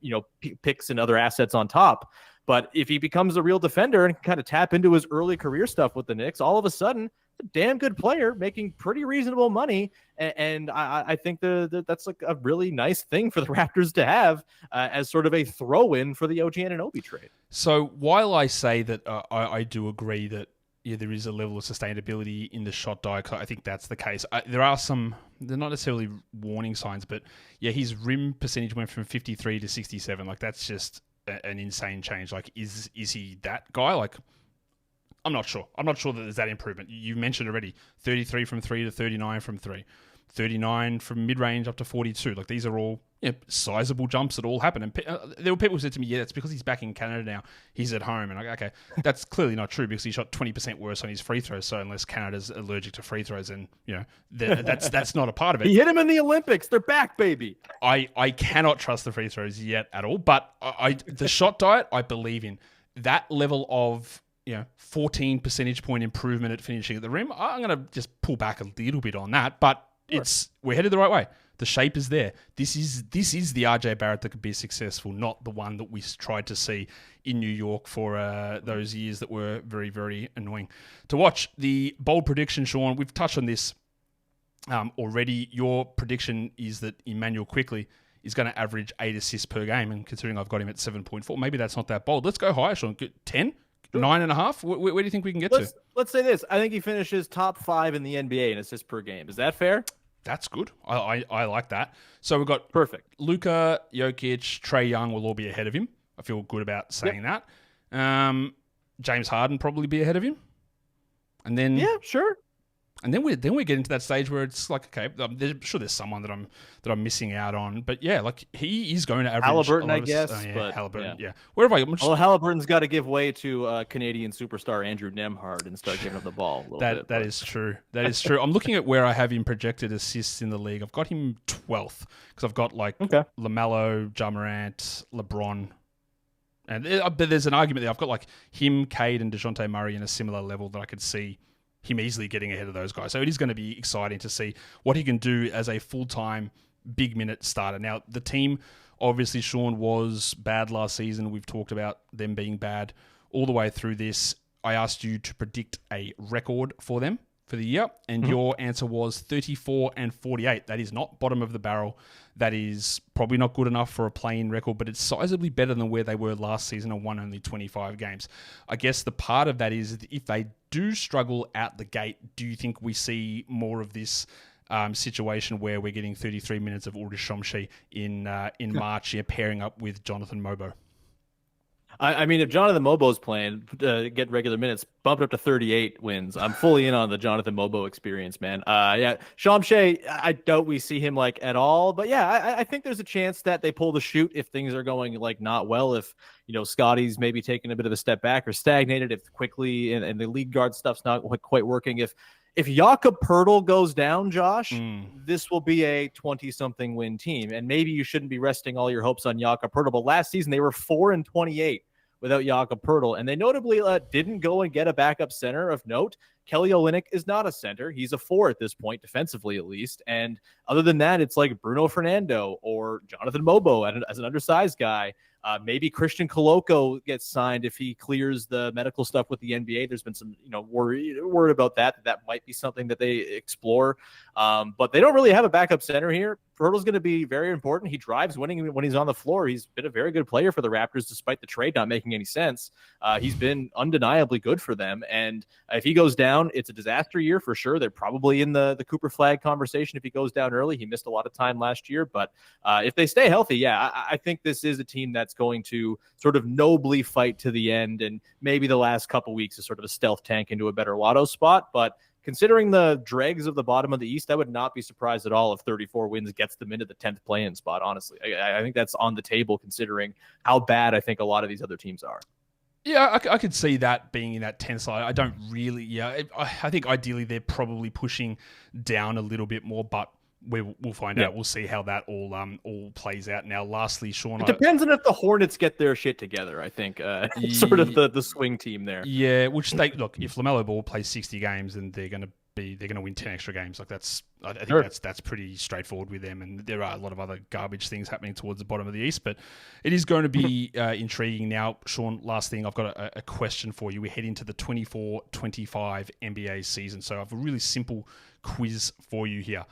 picks and other assets on top. But if he becomes a real defender and can kind of tap into his early career stuff with the Knicks, all of a sudden, a damn good player making pretty reasonable money. And I think that's like a really nice thing for the Raptors to have as sort of a throw-in for the OG Anunoby trade. So while I say that I do agree that there is a level of sustainability in the shot diet, I think that's the case. There are some, they're not necessarily warning signs, but his rim percentage went from 53 to 67. Like that's just an insane change. Like is he that guy? Like I'm not sure. I'm not sure that there's that improvement. You mentioned already 33 from 3 to 39 from 3. 39 from mid-range up to 42. Like, these are all sizable jumps that all happen. And there were people who said to me, yeah, that's because he's back in Canada now. He's at home. And okay, that's clearly not true because he shot 20% worse on his free throws. So unless Canada's allergic to free throws, then, that's not a part of it. He hit him in the Olympics. They're back, baby. I cannot trust the free throws yet at all. But the shot diet, I believe in. That level of 14 percentage point improvement at finishing at the rim, I'm going to just pull back a little bit on that. But we're headed the right way. The shape is there. This is the RJ Barrett that could be successful, not the one that we tried to see in New York for those years that were very, very annoying to watch. The bold prediction, Sean, we've touched on this already. Your prediction is that Immanuel Quickley is going to average 8 assists per game, and considering I've got him at 7.4, maybe that's not that bold. Let's go higher, Sean. 10? 9.5? Where do you think we can get to? Let's say this. I think he finishes top 5 in the NBA in assists per game. Is that fair? That's good. I like that. So we've got perfect. Luka, Jokic, Trae Young will all be ahead of him. I feel good about saying that. James Harden probably be ahead of him. And then sure. And then we get into that stage where it's like, okay, I'm sure there's someone that I'm missing out on, but yeah, like he is going to average Halliburton, I guess. But Halliburton, yeah. Wherever I go, Halliburton's got to give way to Canadian superstar Andrew Nembhard and start giving him the ball. That is true. That is true. I'm looking at where I have him projected assists in the league. I've got him 12th because I've got LaMelo, Ja Morant, LeBron. And but there's an argument there. I've got like him, Cade, and DeJounte Murray in a similar level that I could see him easily getting ahead of those guys. So it is going to be exciting to see what he can do as a full-time big minute starter. Now, the team, obviously, Sean, was bad last season. We've talked about them being bad all the way through this. I asked you to predict a record for them for the year, and your answer was 34-48. That is not bottom of the barrel. That is probably not good enough for a play-in record, but it's sizably better than where they were last season and won only 25 games. I guess the part of that is if they do struggle out the gate, do you think we see more of this situation where we're getting 33 minutes of Ulrich Shomshi in March, pairing up with Jonathan Mobo? I mean, if Jonathan Mobo's playing, get regular minutes, bumped up to 38 wins. I'm fully in on the Jonathan Mobo experience, man. Shomshi, I doubt we see him like at all. But yeah, I think there's a chance that they pull the shoot if things are going like not well. If Scottie's maybe taking a bit of a step back or stagnated. If Quickley and the lead guard stuff's not quite working. If Jakob Poeltl goes down, Josh, this will be a 20-something win team. And maybe you shouldn't be resting all your hopes on Jakob Poeltl. But last season, they were 4-28 without Jakob Poeltl. And they notably didn't go and get a backup center of note. Kelly Olynyk is not a center. He's a 4 at this point, defensively at least. And other than that, it's like Bruno Fernando or Jonathan Mobo as an undersized guy. Maybe Christian Koloko gets signed if he clears the medical stuff with the NBA. There's been some, word about that might be something that they explore. But they don't really have a backup center here. Poeltl's going to be very important. He drives winning when he's on the floor. He's been a very good player for the Raptors, despite the trade not making any sense. He's been undeniably good for them. And if he goes down, it's a disaster year for sure. They're probably in the Cooper Flag conversation if he goes down early. He missed a lot of time last year. But if they stay healthy, I think this is a team that's going to sort of nobly fight to the end. And maybe the last couple weeks is sort of a stealth tank into a better lotto spot. But considering the dregs of the bottom of the East, I would not be surprised at all if 34 wins gets them into the 10th play-in spot, honestly. I think that's on the table considering how bad I think a lot of these other teams are. Yeah, I could see that being in that 10 side. I don't really, I think ideally they're probably pushing down a little bit more, but we'll find out. We'll see how that all plays out. Now, lastly, Sean, it depends on if the Hornets get their shit together. I think sort of the swing team there. Yeah, which they look. If LaMelo Ball plays 60 games, then they're going to win 10 extra games. Like I think that's pretty straightforward with them. And there are a lot of other garbage things happening towards the bottom of the East, but it is going to be intriguing. Now, Sean, last thing, I've got a question for you. We head into the 24-25 NBA season, so I have a really simple quiz for you here.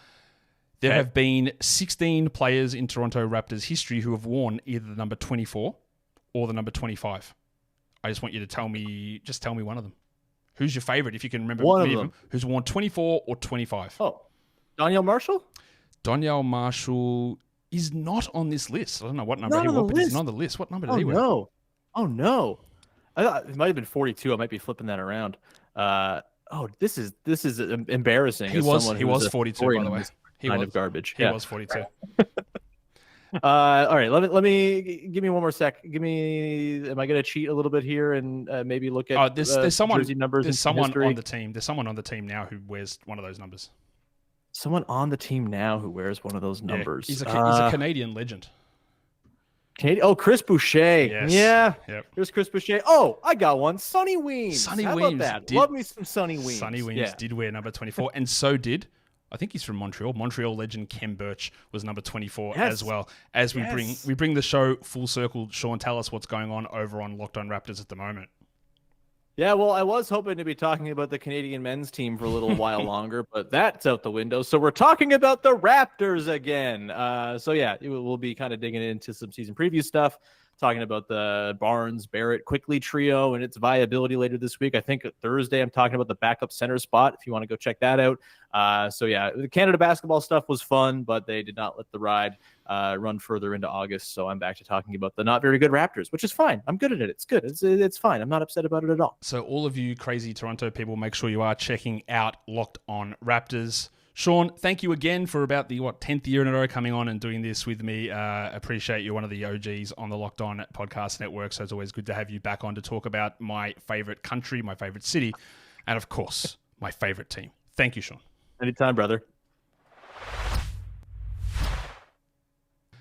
There have been 16 players in Toronto Raptors history who have worn either the number 24 or the number 25. I just want you to tell me one of them. Who's your favorite, if you can remember one of them? Who's worn 24 or 25? Oh, Donyell Marshall? Donyell Marshall is not on this list. I don't know what number he wore, but he's not on the list. What number did he wear? Oh, no. I thought it might have been 42. I might be flipping that around. This is embarrassing. He was 42, by the way. kind of garbage. He was 42. All right, let me give me one more sec. Am I going to cheat a little bit here and maybe look at there's someone jersey numbers? There's someone on the team. There's someone on the team now who wears one of those numbers. Someone on the team now who wears one of those numbers. He's a Canadian legend. Chris Boucher. Yes. Yeah. Yep. There's Chris Boucher. Oh, I got one. Sonny Weems. How about that? Love me some Sonny Weems. Sonny Weems did wear number 24, and so did, I think he's from Montreal. Montreal legend Ken Birch was number 24 as well. As we bring the show full circle, Sean, tell us what's going on over on Locked On Raptors at the moment. Yeah, well, I was hoping to be talking about the Canadian men's team for a little while longer, but that's out the window. So we're talking about the Raptors again. We'll be kind of digging into some season preview stuff, talking about the Barnes, Barrett, Quickley trio and its viability later this week. I think Thursday I'm talking about the backup center spot if you want to go check that out. The Canada basketball stuff was fun, but they did not let the ride run further into August. So I'm back to talking about the not very good Raptors, which is fine. I'm good at it. It's good. It's fine. I'm not upset about it at all. So all of you crazy Toronto people, make sure you are checking out Locked On Raptors. Sean, thank you again for about the 10th year in a row coming on and doing this with me. Appreciate you, one of the OGs on the Locked On Podcast Network. So it's always good to have you back on to talk about my favorite country, my favorite city, and of course, my favorite team. Thank you, Sean. Anytime, brother.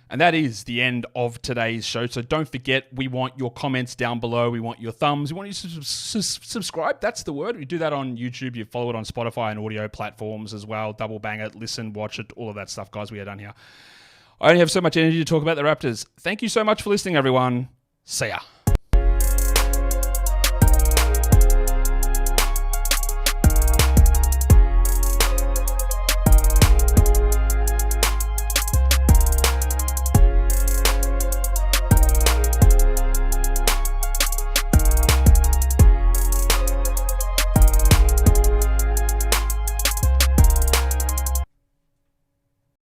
And that is the end of today's show. So don't forget, we want your comments down below. We want your thumbs. We want you to subscribe. That's the word. We do that on YouTube. You follow it on Spotify and audio platforms as well. Double bang it, listen, watch it, all of that stuff, guys. We are done here. I only have so much energy to talk about the Raptors. Thank you so much for listening, everyone. See ya.